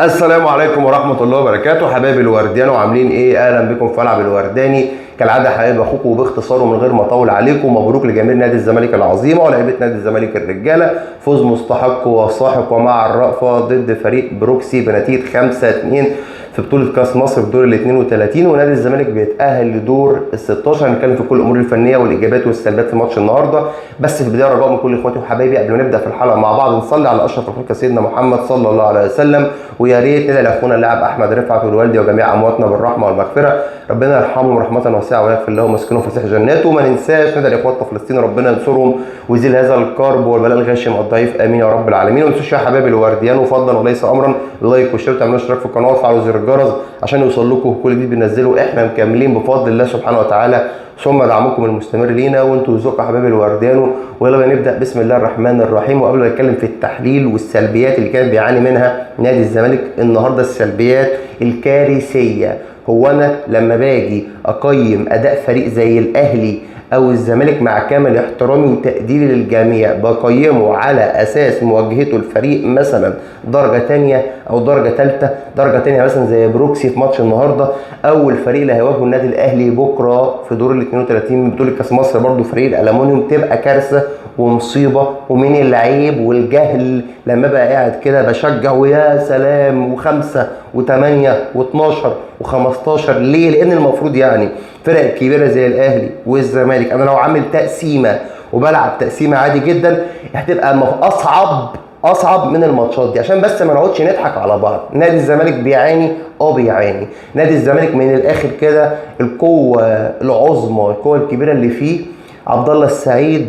السلام عليكم ورحمة الله وبركاته حبايبي الورديان، وعاملين ايه؟ اهلا بكم في ملعب الورداني. كالعادة حبايب اخوكم وباختصار ومن غير ما اطول عليكم، مبروك لجماهير نادي الزمالك العظيمة ولاعيبة نادي الزمالك الرجالة، فوز مستحق وساحق ومع الرأفة ضد فريق بروكسي بنتيجة 5-2 في بطولة كاس مصر في دور ال 32، ونادي الزمالك بيتأهل لدور ال 16. هنتكلم في كل الامور الفنية والايجابيات والسلبيات في ماتش النهارده، بس في البداية رجاء من كل اخواتي وحبايبي قبل ما نبدأ في الحلقة مع بعض نصلي على اشرف الخلق سيدنا محمد صلى الله عليه وسلم، ويا ريت ندعي لاخونا اللاعب احمد رفعت والوالدي وجميع امواتنا بالرحمه والمغفره، ربنا يرحمهم رحمه واسعه ويغفر لهم ويسكنهم في فسيح جناته. وما ننساش ندعي لاخواتنا فلسطين ربنا ينصرهم ويزيل هذا الكرب والبلاء الغاشم الضعيف، امين يا رب العالمين. وما تنسوش يا حبايبي الورديان وفضلا وليس امرا اللايك والشير وتعملوا اشتراك في القناه وتفعلوا زر الجرس عشان يوصل لكم كل جديد بننزله. احنا مكملين بفضل الله سبحانه وتعالى ثم دعمكم المستمر لينا وانتم رزقكم حبايبي الورديان. ويلا نبدا بسم الله الرحمن الرحيم. وقبل ما نتكلم في التحليل والسلبيات اللي كان بيعاني منها نادي الزمالك النهارده، السلبيات الكارثيه، هو انا لما باجي اقيم اداء فريق زي الاهلي او الزمالك مع كامل احترامي وتقديري للجميع بقيمه على اساس مواجهته الفريق مثلا درجه ثانيه او درجه ثالثه، درجه ثانيه مثلا زي بروكسي في ماتش النهارده، او الفريق اللي هيواجهه النادي الاهلي بكره في دور ال 32 من بطوله كاس مصر برضه فريق الالومنيوم، تبقى كارثه ومصيبه. ومن العيب والجهل لما بقى قاعد كده بشجع ويا سلام وخمسه وثمانيه و12 و15، ليه؟ لان المفروض يعني فرق كبيره زي الاهلي والزمالك انا لو عامل تقسيمه وبلعب تقسيمه عادي جدا هتبقى اصعب من الماتشات دي، عشان بس ما نقعدش نضحك على بعض. نادي الزمالك بيعاني، بيعاني نادي الزمالك من الاخر كده. القوه العظمى، القوه الكبيره اللي فيه عبد الله السعيد،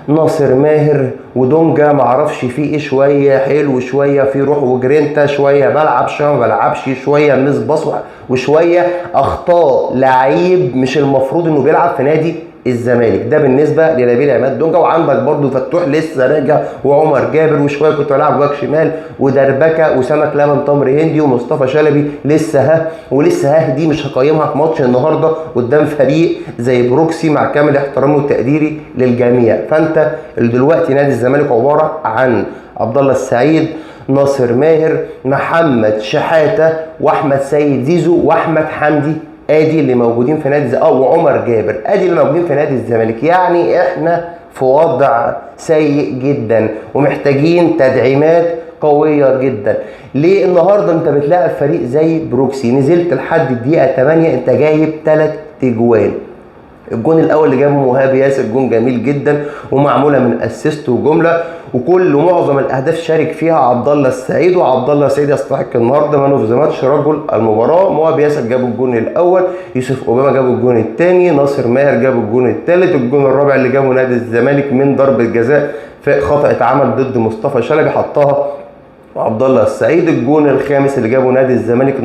ناصر ماهر ودونجا، معرفش فيه ايه، شويه حلو شويه فيه روح وجرينتا، شويه بلعب شويه ما بلعبش، شويه مس باص وشويه اخطاء لعيب مش المفروض انه بيلعب في نادي الزمالك. ده بالنسبه لنبيل عماد دونجا. وعندك برضو فتوح لسه راجع وعمر جابر، وشويه كنت بلعب باك شمال ودربكه وسمك لبن تمر هندي ومصطفى شلبي لسه ولسه دي مش هقيمها في ماتش النهارده قدام فريق زي بروكسي مع كامل احترامي وتقديري للجميع. فانت دلوقتي نادي الزمالك عباره عن عبد الله السعيد، ناصر ماهر، محمد شحاته، واحمد سيد زيزو، واحمد حمدي، ادي اللي موجودين في نادي وعمر جابر، ادي اللي موجودين في نادي الزمالك. يعني احنا في وضع سيء جدا ومحتاجين تدعيمات قويه جدا. ليه النهارده انت بتلاعب فريق زي بروكسي، نزلت لحد الدقيقه 8 انت جايب 3 اجوان. الجون الاول اللي جابه مهاب ياسر جون جميل جدا ومعموله من اسيست وجمله، وكل معظم الاهداف شارك فيها عبد الله السعيد، وعبد الله السعيد يستحق النهارده مان اوف ذا ماتش، رجل المباراه. مهاب ياسر جاب الجون الاول، يوسف اوباما جاب الجون الثاني، ناصر ماهر جاب الجون الثالث، الجون الرابع اللي جابه نادي الزمالك من ضربه جزاء في خطا اتعمل ضد مصطفى شلبي حطها وعبد الله السعيد. الجون الخامس اللي جابه نادي الزمالك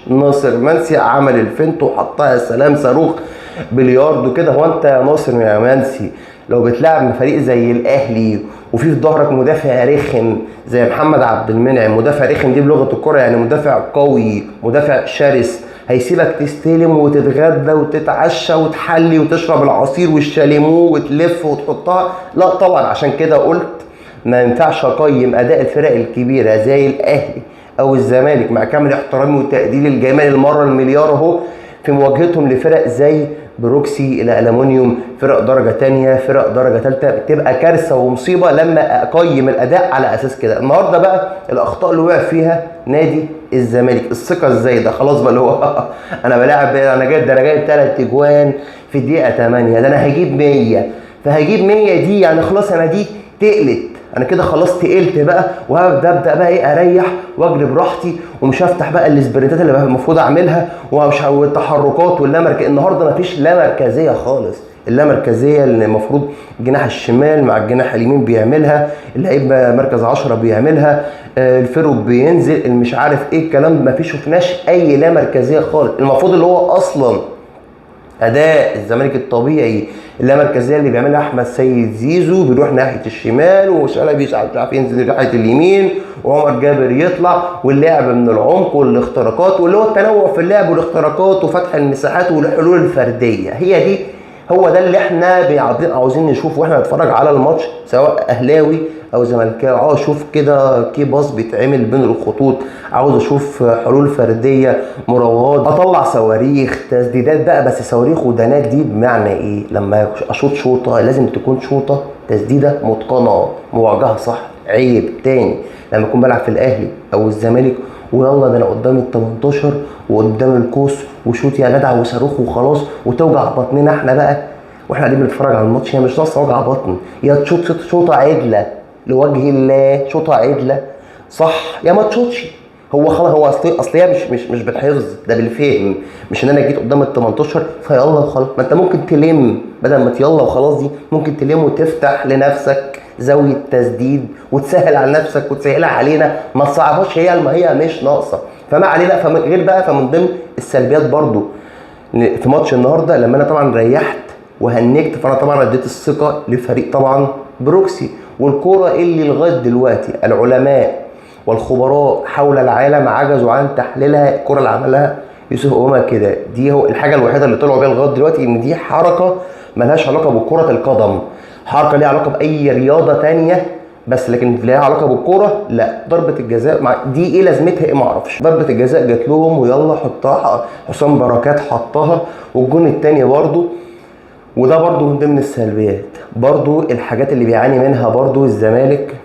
ناصر منسي عمل الفنت وحطها سلام صاروخ بلياردو كده. هو انت يا ناصر يا منسي لو بتلعب فريق زي الاهلي وفي ظهرك مدافع رخم زي محمد عبد المنعم، مدافع رخم دي بلغه الكره يعني مدافع قوي مدافع شرس، هيسيبك تستلم وتتغدى وتتعشى وتحلي وتشرب العصير والشاليمو وتلف وتحطها؟ لا طبعا. عشان كده قلت ما ينفعش اقيم اداء الفرق الكبيره زي الاهلي او الزمالك مع كامل احترامي وتقديري للجميع المره المليار اهو في مواجهتهم لفرق زي بروكسي الالومنيوم، فرق درجه ثانيه، فرق درجه ثالثه، بتبقى كارثه ومصيبه لما اقيم الاداء على اساس كده. النهارده بقى الاخطاء اللي وقع فيها نادي الزمالك، الثقه الزايده، خلاص بقى اللي هو انا بلاعب، انا جايب 3 اجوان في الدقيقه 8، ده انا هجيب 100، فهجيب 100 دي يعني خلاص انا دي تقلت، انا كده خلاص تقلت بقى، وهبدا بقى ايه اريح واجري براحتي ومش هفتح بقى الاسبرنتات اللي المفروض اعملها والتحركات واللامركزيه. النهارده مفيش لا مركزيه خالص، اللامركزيه اللي المفروض الجناح الشمال مع الجناح اليمين بيعملها، اللعيب مركز 10 بيعملها، الفيرو بينزل مش عارف ايه الكلام، مفيش شفناش اي لامركزيه خالص. المفروض اللي هو اصلا اداء الزمالك الطبيعي اللامركزيه اللي بيعملها احمد سيد زيزو، بيروح ناحيه الشمال وشلبي مش عارف ينزل ناحيه اليمين وعمر جابر يطلع، واللعب من العمق والاختراقات واللي هو التنوع في اللعب والاختراقات وفتح المساحات والحلول الفرديه. هو ده اللي احنا عاوزين نشوفه واحنا نتفرج على الماتش، سواء اهلاوي او زملكاوي. عاوز اشوف كده كي باص بيتعمل بين الخطوط، عاوز اشوف حلول فرديه، مراوغات، اطلع صواريخ، تسديدات بقى، بس صواريخ ودانات دي بمعنى ايه؟ لما اشوط شوطه لازم تكون شوطه تسديده متقنه موجهه صح. عيب تاني لما اكون بلعب في الاهلي او الزمالك ويلا ده انا قدام ال 18 وقدام القوس وشوت يا جدع وصاروخ وخلاص، وتوجع بطننا احنا بقى واحنا قاعدين بنتفرج على الماتش. هي مش ناقصه وجع بطن، يا تشوط شوطه عدله لوجه الله، شوطه عدله صح، يا ما تشوطش. هو خلاص، هو اصل هي مش بالحفظ، ده بالفهم. مش ان انا جيت قدام ال 18 فيلا وخلاص. ما انت ممكن تلم بدل ما يلا وخلاص، دي ممكن تلم وتفتح لنفسك زاويه تسديد وتسهل على نفسك وتسهلها علينا، ما تصعبهاش. هي مش ناقصه. فما علينا. غير بقى فمن ضمن السلبيات برضو في ماتش النهارده لما انا طبعا ريحت وهنكت، فانا طبعا اديت الثقه لفريق طبعا بروكسي. والكوره اللي لغايه دلوقتي العلماء والخبراء حول العالم عجزوا عن تحليلها، الكوره اللي عملها يوسف اوما كده، دي هو الحاجه الوحيده اللي طلعوا بيها لغايه دلوقتي ان دي حركه ملهاش علاقه بكره القدم، حركه ليها علاقه باي رياضه تانية، بس لكن ليها علاقه بالكوره لا. ضربه الجزاء دي ايه لازمتها؟ ايه ما اعرفش. ضربه الجزاء جات لهم ويلا حطها، حسام بركات حطها، والجون الثاني برضو. وده برضو من ضمن السلبيات، برضو الحاجات اللي بيعاني منها برضو الزمالك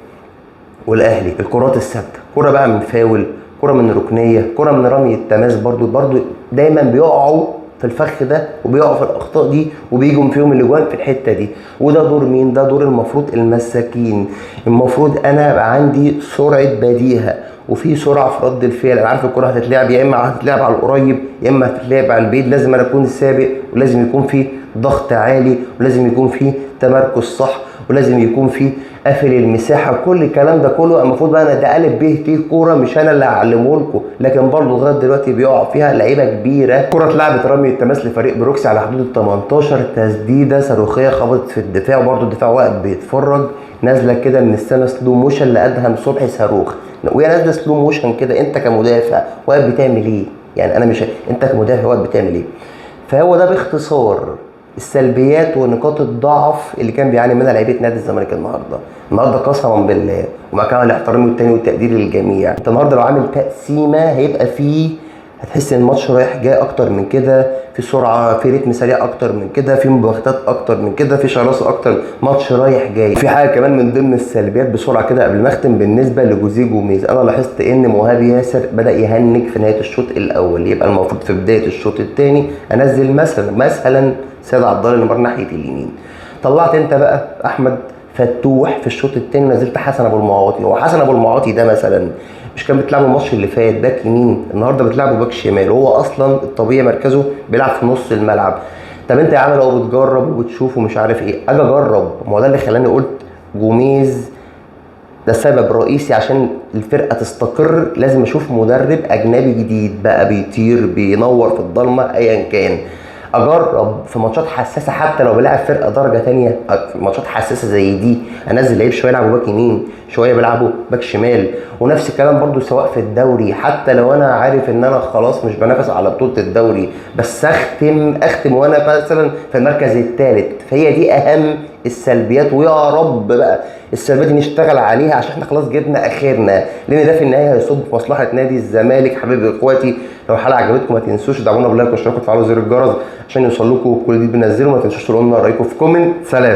والاهلي، الكرات الثابته، كره بقى من فاول، كره من ركنيه، كره من رمي التماس، برضو دايما بيقعوا في الفخ ده وبيقعوا في الاخطاء دي وبيجوا فيهم الاجوان في الحته دي. وده دور مين؟ ده دور المفروض المساكين. المفروض انا يبقى عندي سرعه بديهه وفي سرعه في رد الفعل. انا عارف الكره هتتلعب، يا اما هتتلعب على القريب يا اما هتتلعب على البعيد، لازم انا اكون سابق، ولازم يكون في ضغط عالي، ولازم يكون في تمركز صح، ولازم يكون في قافل المساحه. كل الكلام ده كله المفروض بقى انا ده الف ب ت كوره، مش انا اللي هعلمه لكم. لكن برضه لغايه دلوقتي بيقع فيها لعيبه كبيره. كره اتلعبت رمي التماس لفريق بروكسي على حدود ال 18، تسديده صاروخيه خبطت في الدفاع، وبرضه الدفاع واقف بيتفرج، نازله كده من السما سلو موشن لادهم صبحي صاروخ، وهي نازله سلو موشن كده. انت كمدافع واقف بتعمل ايه؟ يعني انا مش، انت كمدافع واقف بتعمل ايه؟ فهو ده باختصار السلبيات ونقاط الضعف اللي كان بيعاني منها لعيبه نادي الزمالك النهارده قسما بالله، ومع كامل الاحترام والتاني والتقدير للجميع. انت النهارده لو عامل تقسيمه هيبقى فيه، هتحس ان الماتش رايح جاي اكتر من كده، في سرعه، في رتم سريع اكتر من كده، في مباغتات اكتر من كده، في شراسه اكتر، ماتش رايح جاي. في حاجه كمان من ضمن السلبيات بسرعه كده قبل ما اختم، بالنسبه لجوزيه جوميز، انا لاحظت ان مهاب ياسر بدا يهنج في نهايه الشوط الاول. يبقى المفروض في بدايه الشوط الثاني انزل مثلا سيد عبد الله اللي مر ناحيه اليمين. طلعت انت بقى احمد فتوح في الشوط الثاني، نزلت حسن ابو المعاطي. هو حسن ابو المعاطي ده مثلا مش كان بتلعبه الماتش اللي فات باك يمين؟ النهارده بتلعبه باك شمال، وهو اصلا الطبيعي مركزه بيلعب في نص الملعب. طب انت يا عم لو بتجرب وبتشوف ومش عارف ايه، اجي اجرب. ما هو ده اللي خلاني قلت جوميز ده سبب رئيسي عشان الفرقه تستقر. لازم اشوف مدرب اجنبي جديد بقى بيطير بينور في الضلمه ايا كان. اجرب في ماتشات حساسه، حتى لو بلاعب فرقه درجه تانية في ماتشات حساسه زي دي انزل لعيب شويه يلعبوا باك يمين، شويه بيلعبوا باك شمال. ونفس الكلام برضو سواء في الدوري، حتى لو انا عارف ان انا خلاص مش بنافس على بطوله الدوري، بس اختم وانا مثلا في المركز الثالث. فهي دي اهم السلبيات، ويا رب بقى السلبيات دي نشتغل عليها عشان احنا خلاص جبنا اخرنا، لان ده في النهايه هيصب في مصلحه نادي الزمالك. حبايبي اخواتي، لو الحلقه عجبتكم ما تنسوش تدعمونا بلايك واشتراك وتفعلوا زر الجرس عشان يوصل لكم كل جديد بننزله. ما تنسوش تقولوا لنا رايكم في كومنت. سلام.